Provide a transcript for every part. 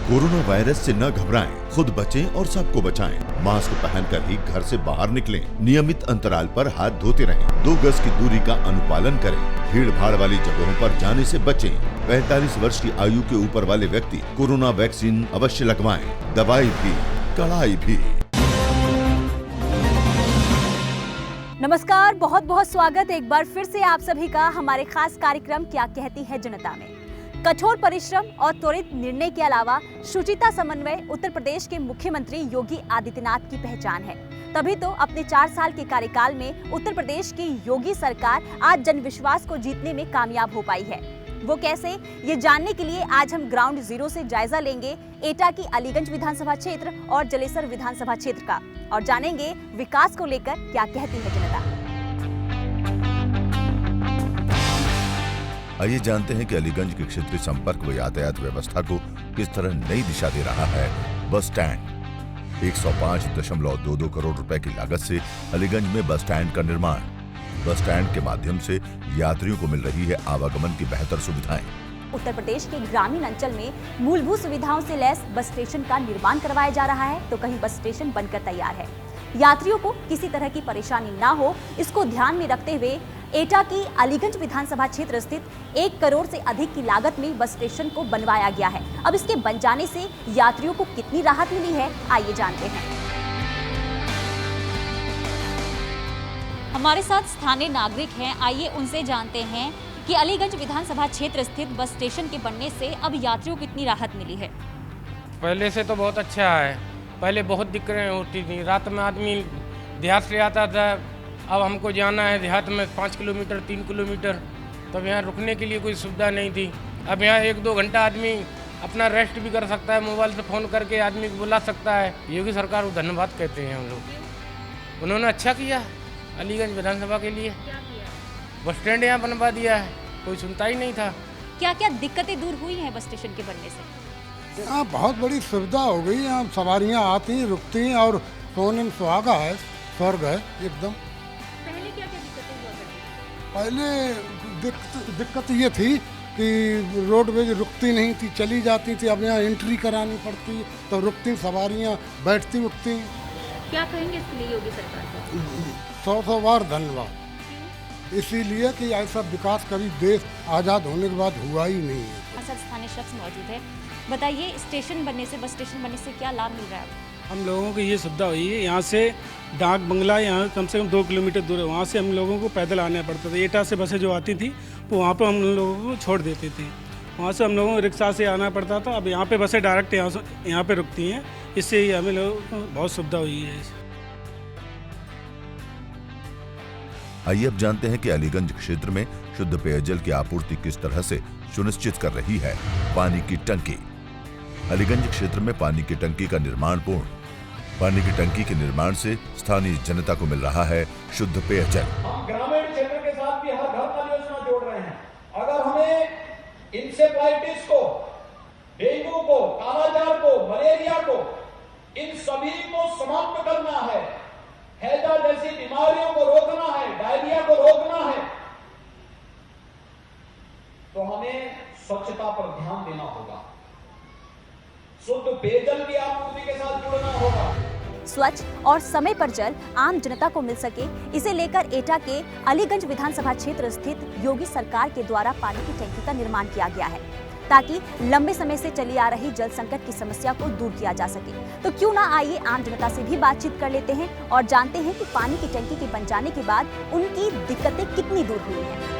Corona virus से न घबराएं, खुद बचें और सबको बचाएं। मास्क पहनकर ही घर से बाहर निकलें। नियमित अंतराल पर हाथ धोते रहें। 2 गज की दूरी का अनुपालन करें। भीड़ भाड़ वाली जगहों पर जाने से बचें। 45 वर्ष की आयु के ऊपर वाले व्यक्ति कोरोना वैक्सीन अवश्य लगवाएं। दवाई भी, कड़ाई भी। नमस्कार, बहुत बहुत स्वागत एक बार फिर से आप सभी का हमारे खास कार्यक्रम क्या कहती है जनता में। कठोर परिश्रम और त्वरित निर्णय के अलावा शुचिता समन्वय उत्तर प्रदेश के मुख्यमंत्री योगी आदित्यनाथ की पहचान है। तभी तो अपने 4 साल के कार्यकाल में उत्तर प्रदेश की योगी सरकार आज जनविश्वास को जीतने में कामयाब हो पाई है। वो कैसे, ये जानने के लिए आज हम ग्राउंड जीरो से जायजा लेंगे एटा की अलीगंज विधानसभा क्षेत्र और जलेसर विधानसभा क्षेत्र का, और जानेंगे विकास को लेकर क्या कहती है जनता। आइए जानते हैं कि अलीगंज की क्षेत्रीय संपर्क व यातायात व्यवस्था को किस तरह नई दिशा दे रहा है बस स्टैंड। 105.22 करोड़ रुपए की लागत से अलीगंज में बस स्टैंड का निर्माण। बस स्टैंड के माध्यम से यात्रियों को मिल रही है आवागमन की बेहतर सुविधाएं। उत्तर प्रदेश के ग्रामीण अंचल में मूलभूत सुविधाओं से लैस बस स्टेशन का निर्माण करवाया जा रहा है, तो कहीं बस स्टेशन बनकर तैयार है। यात्रियों को किसी तरह की परेशानी ना हो, इसको ध्यान में रखते हुए एटा की अलीगंज विधानसभा क्षेत्र स्थित 1 करोड़ से अधिक की लागत में बस स्टेशन को बनवाया गया है। अब इसके बन जाने से यात्रियों को कितनी राहत मिली है, आइए जानते हैं। हमारे साथ स्थानीय नागरिक हैं, आइए उनसे जानते हैं कि अलीगंज विधानसभा क्षेत्र स्थित बस स्टेशन के बनने से अब यात्रियों को कितनी राहत मिली है। पहले से तो बहुत अच्छा है। पहले बहुत दिक्कतें होती थी, रात में आदमी देहात से आता था, अब हमको जाना है देहात में 5 किलोमीटर 3 किलोमीटर, तब यहाँ रुकने के लिए कोई सुविधा नहीं थी। अब यहाँ 1-2 घंटा आदमी अपना रेस्ट भी कर सकता है, मोबाइल से फ़ोन करके आदमी को बुला सकता है। योगी सरकार को धन्यवाद कहते हैं हम लोग। उन्होंने अच्छा किया अलीगंज विधानसभा के लिए। बस स्टैंड यहाँ बनवा दिया है, कोई सुनता ही नहीं था। क्या क्या दिक्कतें दूर हुई हैं बस स्टेशन के बनने से? यहाँ बहुत बड़ी सुविधा हो गई। यहाँ सवारियाँ आती रुकती हैं और सोने सुहागा है, स्वर्ग है एकदम। पहले क्या क्या दिक्कतें हुआ करती? पहले दिक्कत ये थी कि रोडवेज रुकती नहीं थी, चली जाती थी। अब यहाँ एंट्री करानी पड़ती, तो रुकती सवारियाँ, बैठती उठती। क्या कहेंगे इसके लिए योगी सरकार को? 100 बार धन्यवाद। इसीलिए कि ऐसा विकास कभी देश आज़ाद होने के बाद हुआ ही नहीं है। सर, स्थानीय शख्स मौजूद है, बताइए स्टेशन बनने से, बस स्टेशन बनने से क्या लाभ मिल रहा है? हम लोगों को ये सुविधा हुई है, यहाँ से डाक बंगला यहाँ कम से कम 2 किलोमीटर दूर है। वहाँ से हम लोगों को पैदल आना पड़ता था। एटा से बसें जो आती थी वो वहाँ पर हम लोगों को छोड़ देती थी। वहाँ से हम लोगों को रिक्शा से आना पड़ता था। अब यहाँ पे बसें डायरेक्ट यहाँ पे रुकती हैं, इससे ही हमें लोगों को बहुत सुविधा हुई है। आइए अब जानते हैं कि अलीगंज क्षेत्र में शुद्ध पेयजल की आपूर्ति किस तरह से सुनिश्चित कर रही है पानी की टंकी। अलीगंज क्षेत्र में पानी की टंकी का निर्माण पूर्ण। पानी की टंकी के निर्माण से स्थानीय जनता को मिल रहा है शुद्ध पेयजल। हम ग्रामीण क्षेत्र के साथ भी हर घर परियोजना जोड़ रहे हैं। अगर हमें इंसेफ्लाइटिस को, डेंगू को, कालाजार को, मलेरिया को, इन सभी को समाप्त करना है, हैजा जैसी बीमारियों को रोकना है, डायरिया को रोकना है, तो हमें स्वच्छता पर ध्यान देना होगा, शुद्ध पेयजल की आपूर्ति के साथ जुड़ना होगा। स्वच्छ और समय पर जल आम जनता को मिल सके, इसे लेकर एटा के अलीगंज विधानसभा क्षेत्र स्थित योगी सरकार के द्वारा पानी की टंकी का निर्माण किया गया है, ताकि लंबे समय से चली आ रही जल संकट की समस्या को दूर किया जा सके। तो क्यों ना आइए आम जनता से भी बातचीत कर लेते हैं और जानते हैं कि पानी की टंकी के बन जाने के बाद उनकी दिक्कतें कितनी दूर हुई हैं।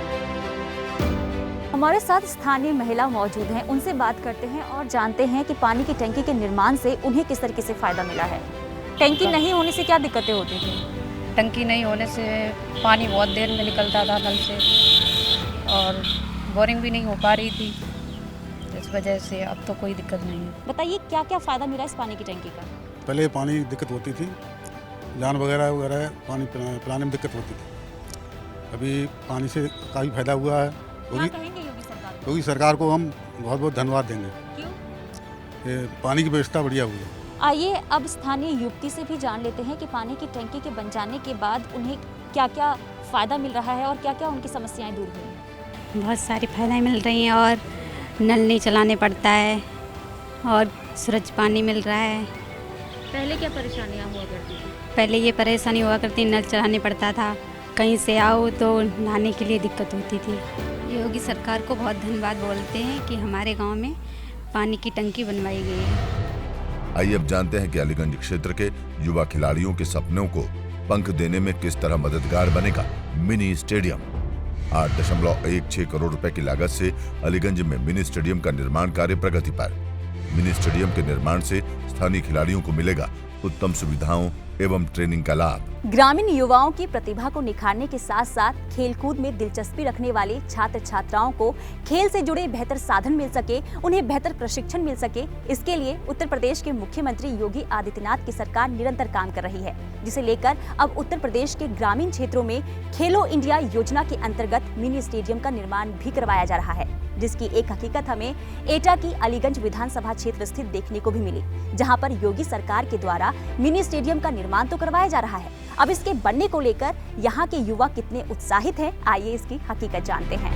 हमारे साथ स्थानीय महिला मौजूद हैं, उनसे बात करते हैं और जानते हैं कि पानी की टंकी के निर्माण से उन्हें किस तरीके से फायदा मिला है। टंकी नहीं होने से क्या दिक्कतें होती थी? टंकी नहीं होने से पानी बहुत देर में निकलता था नल से, और बोरिंग भी नहीं हो पा रही थी, इस वजह से अब तो कोई दिक्कत नहीं है। बताइए क्या क्या फायदा मिला इस पानी की टंकी का? पहले पानी दिक्कत होती थी, जान वगैरह पानी पिलाने में दिक्कत होती थी। अभी पानी से काफ़ी फायदा हुआ है। योगी सरकार को हम बहुत बहुत धन्यवाद देंगे। क्यों? पानी की व्यवस्था बढ़िया हुई है। आइए अब स्थानीय युवती से भी जान लेते हैं कि पानी की टंकी के बन जाने के बाद उन्हें क्या क्या फ़ायदा मिल रहा है और क्या क्या उनकी समस्याएं दूर हुई हैं। बहुत सारी फायदाएं मिल रही हैं और नल नहीं चलाने पड़ता है, और स्वच्छ पानी मिल रहा है। पहले क्या परेशानियाँ हुआ करती थी? पहले ये परेशानी हुआ करती, नल चढ़ाने पड़ता था, कहीं से आओ तो नहाने के लिए दिक्कत होती थी। योगी सरकार को बहुत धन्यवाद बोलते हैं कि हमारे गांव में पानी की टंकी बनवाई गई है। आइए अब जानते हैं कि अलीगंज क्षेत्र के युवा खिलाड़ियों के सपनों को पंख देने में किस तरह मददगार बनेगा मिनी स्टेडियम। 8.16 करोड़ रुपए की लागत से अलीगंज में मिनी स्टेडियम का निर्माण कार्य प्रगति पर। मिनी स्टेडियम के निर्माण से स्थानीय खिलाड़ियों को मिलेगा उत्तम सुविधाओं एवं ट्रेनिंग का लाभ। ग्रामीण युवाओं की प्रतिभा को निखारने के साथ साथ खेलकूद में दिलचस्पी रखने वाले छात्र छात्राओं को खेल से जुड़े बेहतर साधन मिल सके, उन्हें बेहतर प्रशिक्षण मिल सके, इसके लिए उत्तर प्रदेश के मुख्यमंत्री योगी आदित्यनाथ की सरकार निरंतर काम कर रही है, जिसे लेकर अब उत्तर प्रदेश के ग्रामीण क्षेत्रों में खेलो इंडिया योजना के अंतर्गत मिनी स्टेडियम का निर्माण भी करवाया जा रहा है, जिसकी एक हकीकत हमें एटा की अलीगंज विधानसभा क्षेत्र स्थित देखने को भी मिली, जहां पर योगी सरकार के द्वारा मिनी स्टेडियम का निर्माण तो करवाया जा रहा है। अब इसके बनने को लेकर यहाँ के युवा कितने उत्साहित हैं, आइए इसकी हकीकत जानते हैं।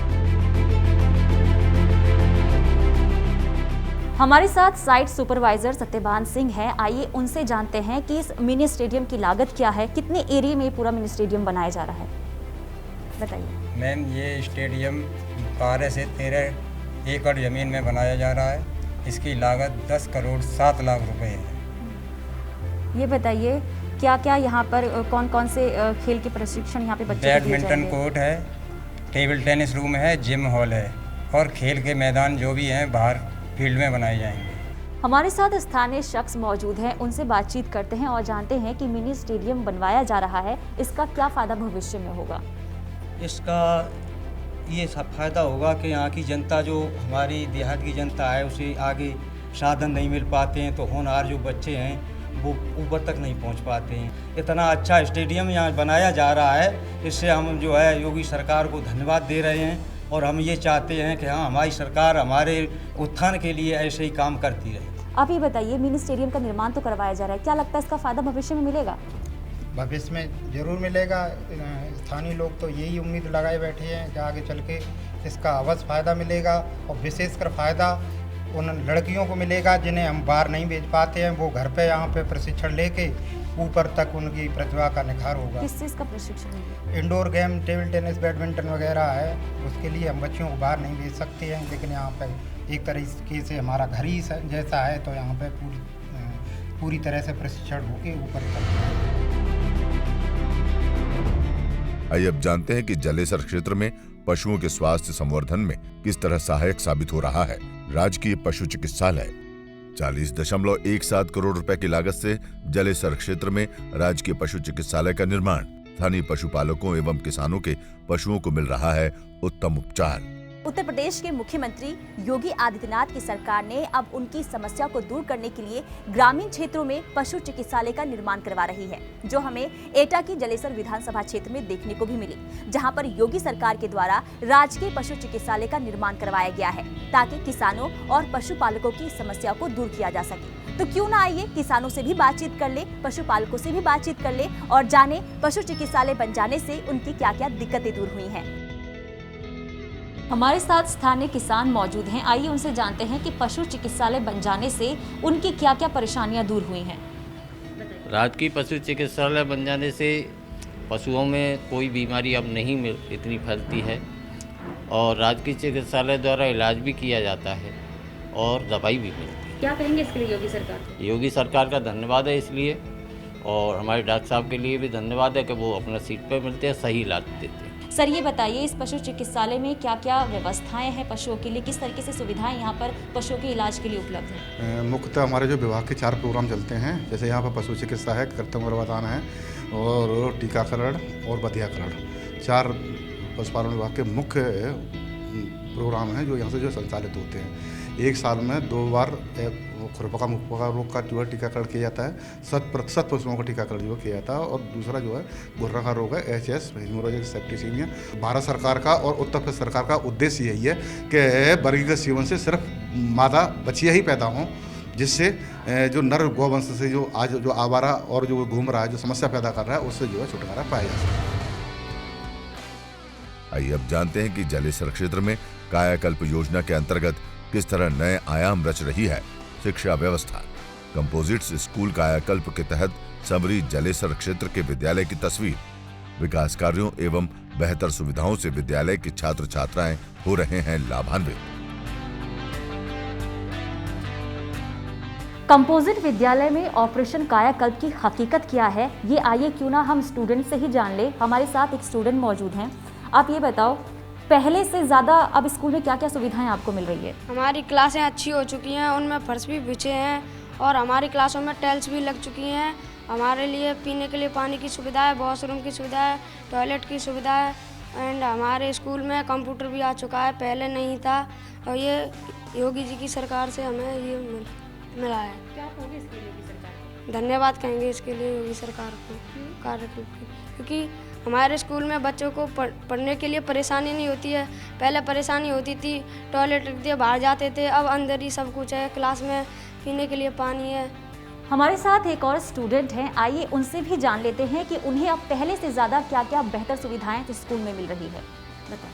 हमारे साथ साइट सुपरवाइजर सत्यवान सिंह हैं, आइए उनसे जानते हैं कि इस मिनी स्टेडियम की लागत क्या है, कितने एरिया में पूरा मिनी स्टेडियम बनाया जा रहा है, बताइए। मैम, ये स्टेडियम 12 से 13 एकड़ ज़मीन में बनाया जा रहा है। इसकी लागत 10 करोड़ 7 लाख रुपए है। ये बताइए क्या क्या यहाँ पर कौन कौन से खेल के प्रशिक्षण यहाँ पे बच्चों को दिए बैडमिंटन जाएंगे? कोर्ट है, टेबल टेनिस रूम है, जिम हॉल है और खेल के मैदान जो भी हैं बाहर फील्ड में बनाए जाएंगे। हमारे साथ स्थानीय शख्स मौजूद हैं, उनसे बातचीत करते हैं और जानते हैं कि मिनी स्टेडियम बनवाया जा रहा है, इसका क्या फ़ायदा भविष्य में होगा। इसका ये सब फ़ायदा होगा कि यहाँ की जनता, जो हमारी देहात की जनता है, उसे आगे साधन नहीं मिल पाते हैं, तो होनहार जो बच्चे हैं वो ऊपर तक नहीं पहुँच पाते हैं। इतना अच्छा स्टेडियम यहाँ बनाया जा रहा है, इससे हम जो है योगी सरकार को धन्यवाद दे रहे हैं और हम ये चाहते हैं कि हाँ, हमारी सरकार हमारे उत्थान के लिए ऐसे ही काम करती रहे। आप ये बताइए, मिनी स्टेडियम का निर्माण तो करवाया जा रहा है, क्या लगता है इसका फ़ायदा भविष्य में मिलेगा? भविष्य में ज़रूर मिलेगा। स्थानीय लोग तो यही उम्मीद लगाए बैठे हैं कि आगे चल के इसका अवश्य फ़ायदा मिलेगा और विशेषकर फ़ायदा उन लड़कियों को मिलेगा जिन्हें हम बाहर नहीं भेज पाते हैं। वो घर पे यहाँ पे प्रशिक्षण लेके ऊपर तक उनकी प्रतिभा का निखार होगा। किस चीज़ का प्रशिक्षण? Indoor game, table tennis, badminton वगैरह है, उसके लिए हम बच्चियों को बाहर नहीं भेज सकते हैं, लेकिन यहाँ पे एक तरीके से हमारा घर ही जैसा है, तो यहाँ पे पूरी तरह से प्रशिक्षण होके ऊपर तक। आइए अब जानते हैं कि जलेसर क्षेत्र में पशुओं के स्वास्थ्य संवर्धन में किस तरह सहायक साबित हो रहा है राजकीय पशु चिकित्सालय। 40.17 करोड़ रुपए की लागत से जलेसर क्षेत्र में राजकीय पशु चिकित्सालय का निर्माण। स्थानीय पशुपालकों एवं किसानों के पशुओं को मिल रहा है उत्तम उपचार। उत्तर प्रदेश के मुख्यमंत्री योगी आदित्यनाथ की सरकार ने अब उनकी समस्या को दूर करने के लिए ग्रामीण क्षेत्रों में पशु चिकित्सालय का निर्माण करवा रही है, जो हमें एटा की जलेसर विधानसभा क्षेत्र में देखने को भी मिली, जहां पर योगी सरकार के द्वारा राजकीय पशु चिकित्सालय का निर्माण करवाया गया है, ताकि किसानों और पशुपालकों की समस्या को दूर किया जा सके। तो क्यों ना आइए किसानों से भी बातचीत कर ले, पशुपालकों से भी बातचीत कर ले और जाने पशु चिकित्सालय बन जाने से उनकी क्या क्या दिक्कतें दूर हुई हैं। हमारे साथ स्थानीय किसान मौजूद हैं, आइए उनसे जानते हैं कि पशु चिकित्सालय बन जाने से उनकी क्या क्या परेशानियां दूर हुई हैं। राजकीय पशु चिकित्सालय बन जाने से पशुओं में कोई बीमारी अब नहीं इतनी फैलती है और राजकीय चिकित्सालय द्वारा इलाज भी किया जाता है और दवाई भी मिलती है। क्या कहेंगे इसके लिए योगी सरकार? योगी सरकार का धन्यवाद है इसलिए, और हमारे डॉक्टर साहब के लिए भी धन्यवाद है कि वो अपना सीट पर मिलते हैं, सही इलाज देते हैं। सर ये बताइए, इस पशु चिकित्सालय में क्या क्या व्यवस्थाएं हैं पशुओं के लिए, किस तरीके से सुविधाएं यहाँ पर पशुओं के इलाज के लिए उपलब्ध हैं? मुख्यतः हमारे जो विभाग के 4 प्रोग्राम चलते हैं, जैसे यहाँ पर पशु चिकित्सा है, कृत्रिम गर्भाधान है और टीकाकरण और बधियाकरण। 4 पशुपालन विभाग के मुख्य प्रोग्राम हैं जो यहाँ से जो संचालित होते हैं। एक साल में 2 बार खुरपका मुखपका रोग का जो है टीकाकरण किया जाता है। 100% पशुओं का टीकाकरण जो किया जाता है। और दूसरा जो है खुर्रा का रोग है, HS हेमोरेजिक सेप्टिसीमिया। भारत सरकार का और उत्तर प्रदेश सरकार का उद्देश्य यही है कि वर्गीकृत सेवन से सिर्फ मादा बच्चियाँ ही पैदा हों, जिससे जो नर गौवंश से जो आज जो आवारा और जो घूम रहा है, जो समस्या पैदा कर रहा है, उससे जो है छुटकारा पाया जा सके। आइए अब जानते हैं कि जलेसर क्षेत्र में कायाकल्प योजना के अंतर्गत किस तरह नए आयाम रच रही है शिक्षा व्यवस्था। कंपोजिट्स स्कूल कायाकल्प के तहत समरी जलेसर क्षेत्र के विद्यालय की तस्वीर। विकास कार्यों एवं बेहतर सुविधाओं से विद्यालय के छात्र छात्राएं हो रहे हैं लाभान्वित। कंपोजिट विद्यालय में ऑपरेशन कायाकल्प की हकीकत क्या है, ये आइए क्यों ना हम स्टूडेंट से ही जान ले। हमारे साथ एक स्टूडेंट मौजूद हैं। आप ये बताओ, पहले से ज़्यादा अब स्कूल में क्या क्या सुविधाएं आपको मिल रही है? हमारी क्लासें अच्छी हो चुकी हैं, उनमें फर्श भी बिछे हैं और हमारी क्लासों में टाइल्स भी लग चुकी हैं। हमारे लिए पीने के लिए पानी की सुविधा है, वॉशरूम की सुविधा है, टॉयलेट की सुविधा है एंड हमारे स्कूल में कंप्यूटर भी आ चुका है, पहले नहीं था और ये योगी जी की सरकार से हमें ये मिला है। क्या कहोगे इसके लिए योगी सरकार? धन्यवाद कहेंगे इसके लिए योगी सरकार को, कार्यक्रम की, क्योंकि हमारे स्कूल में बच्चों को पढ़ने के लिए परेशानी नहीं होती है। पहले परेशानी होती थी, टॉयलेट रख दिया बाहर जाते थे, अब अंदर ही सब कुछ है। क्लास में पीने के लिए पानी है। हमारे साथ एक और स्टूडेंट हैं, आइए उनसे भी जान लेते हैं कि उन्हें अब पहले से ज़्यादा क्या क्या बेहतर सुविधाएं तो स्कूल में मिल रही है। बताएं।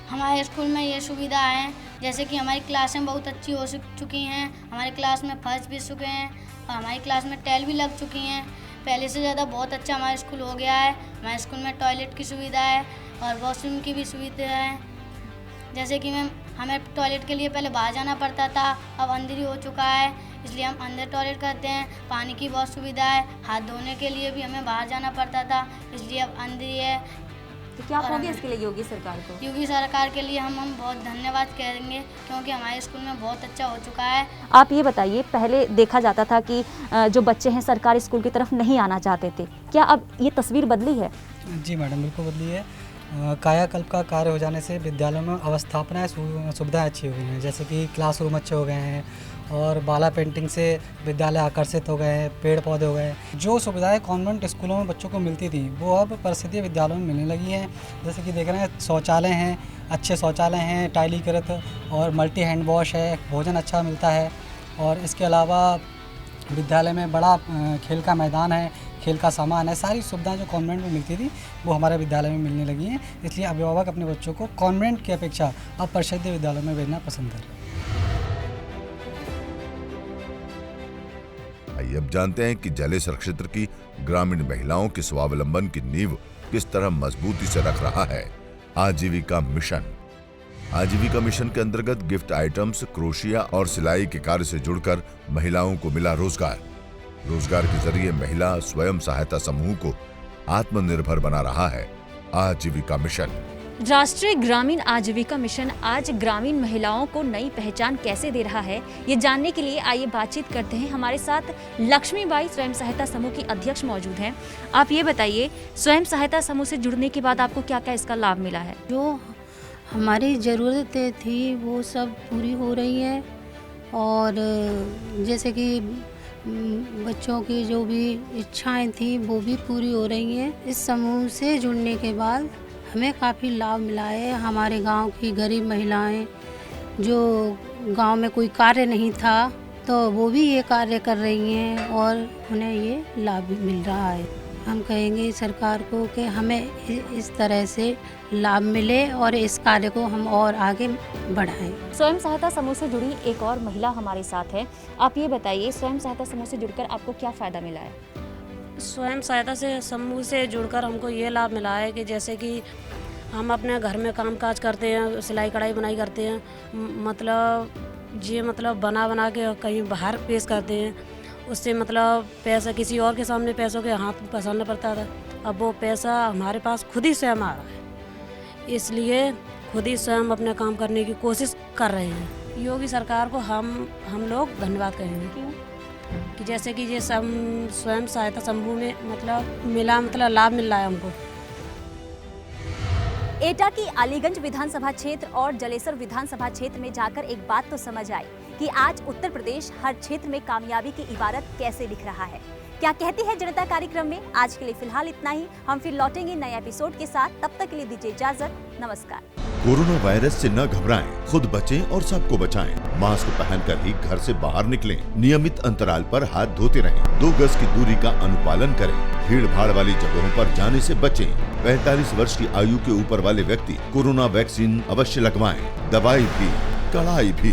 हमारे स्कूल में ये सुविधा है, जैसे कि हमारी क्लासें बहुत अच्छी हो चुकी हैं, हमारी क्लास में फर्श भी चुके हैं और हमारी क्लास में टाइल भी लग चुकी हैं। पहले से ज़्यादा बहुत अच्छा हमारा स्कूल हो गया है। हमारे स्कूल में टॉयलेट की सुविधा है और वॉशरूम की भी सुविधा है। जैसे कि हमें टॉयलेट के लिए पहले बाहर जाना पड़ता था, अब अंदर ही हो चुका है, इसलिए हम अंदर टॉयलेट करते हैं। पानी की बहुत सुविधा है, हाथ धोने के लिए भी हमें बाहर जाना पड़ता था, इसलिए अब अंदर ही है। तो क्या कहोगे इसके लिए योगी सरकार को? योगी सरकार के लिए हम बहुत धन्यवाद करेंगे, क्योंकि हमारे स्कूल में बहुत अच्छा हो चुका है। आप ये बताइए, पहले देखा जाता था कि जो बच्चे हैं सरकारी स्कूल की तरफ नहीं आना चाहते थे, क्या अब ये तस्वीर बदली है? जी मैडम, बिल्कुल बदली है। कायाकल्प का कार्य हो जाने से विद्यालयों में अवस्थापनाएं सुविधाएं अच्छी हो गई हैं, जैसे कि क्लासरूम अच्छे हो गए हैं और बाला पेंटिंग से विद्यालय आकर्षित हो गए हैं, पेड़ पौधे हो गए। जो सुविधाएं कॉन्वेंट स्कूलों में बच्चों को मिलती थी वो अब परिषदीय विद्यालयों में मिलने लगी हैं। जैसे कि देख रहे हैं, शौचालय हैं, अच्छे शौचालय हैं, टाइलीकृत और मल्टी हैंड वॉश है, भोजन अच्छा मिलता है और इसके अलावा विद्यालय में बड़ा खेल का मैदान है, खेल का सामान है। सारी सुविधाएं जो कॉन्वेंट में मिलती थी वो हमारे विद्यालय में मिलने लगी हैं, इसलिए अभिभावक अपने बच्चों को कॉन्वेंट की अपेक्षा अब परिषदीय विद्यालयों में भेजना पसंद कर रहे हैं। आइए अब जानते हैं कि जलेसर क्षेत्र की ग्रामीण महिलाओं के स्वावलंबन की नींव किस तरह मजबूती से रख रहा है आजीविका मिशन। आजीविका मिशन के अंतर्गत गिफ्ट आइटम्स, क्रोशिया और सिलाई के कार्य से जुड़कर महिलाओं को मिला रोजगार। रोजगार के जरिए महिला स्वयं सहायता समूह को आत्मनिर्भर बना रहा है आजीविका मिशन। राष्ट्रीय ग्रामीण आजीविका मिशन आज ग्रामीण महिलाओं को नई पहचान कैसे दे रहा है, ये जानने के लिए आइए बातचीत करते हैं। हमारे साथ लक्ष्मीबाई स्वयं सहायता समूह की अध्यक्ष मौजूद हैं। आप ये बताइए, स्वयं सहायता समूह से जुड़ने के बाद आपको क्या क्या इसका लाभ मिला है? जो हमारी ज़रूरतें थी वो सब पूरी हो रही है और जैसे कि बच्चों की जो भी इच्छाएं थी वो भी पूरी हो रही हैं। इस समूह से जुड़ने के बाद हमें काफ़ी लाभ मिला है। हमारे गांव की गरीब महिलाएं जो गांव में कोई कार्य नहीं था तो वो भी ये कार्य कर रही हैं और उन्हें ये लाभ भी मिल रहा है। हम कहेंगे सरकार को कि हमें इस तरह से लाभ मिले और इस कार्य को हम और आगे बढ़ाएं। स्वयं सहायता समूह से जुड़ी एक और महिला हमारे साथ है। आप ये बताइए, स्वयं सहायता समूह से जुड़कर आपको क्या फ़ायदा मिला है? स्वयं सहायता से समूह से जुड़कर हमको ये लाभ मिला है कि जैसे कि हम अपने घर में काम काज करते हैं, सिलाई कढ़ाई बुनाई करते हैं, मतलब बना के कहीं बाहर पेश करते हैं, उससे मतलब पैसा किसी और के सामने पैसों के हाथ पसारना पड़ता था। अब वो पैसा हमारे पास खुद ही स्वयं आ रहा है, इसलिए खुद ही स्वयं अपने काम करने की कोशिश कर रहे हैं। योगी सरकार को हम लोग धन्यवाद कहेंगे। क्यों? कि जैसे कि ये स्वयं सहायता समूह में मतलब लाभ मिल रहा है हमको। एटा की अलीगंज विधानसभा क्षेत्र और जलेसर विधानसभा क्षेत्र में जाकर एक बात तो समझ आई कि आज उत्तर प्रदेश हर क्षेत्र में कामयाबी की इबारत कैसे लिख रहा है। क्या कहती है जनता कार्यक्रम में आज के लिए फिलहाल इतना ही। हम फिर लौटेंगे नए एपिसोड के साथ, तब तक के लिए दीजिए इजाजत। नमस्कार। कोरोना वायरस से न घबराएं, खुद बचें और सबको बचाएं। मास्क पहनकर ही घर से बाहर निकलें। नियमित अंतराल पर हाथ धोते रहें। 2 गज की दूरी का अनुपालन करें। भीड़ भाड़ वाली जगहों पर जाने से बचें। 45 वर्ष की आयु के ऊपर वाले व्यक्ति कोरोना वैक्सीन अवश्य लगवाएं। दवाई भी, कड़ाई भी।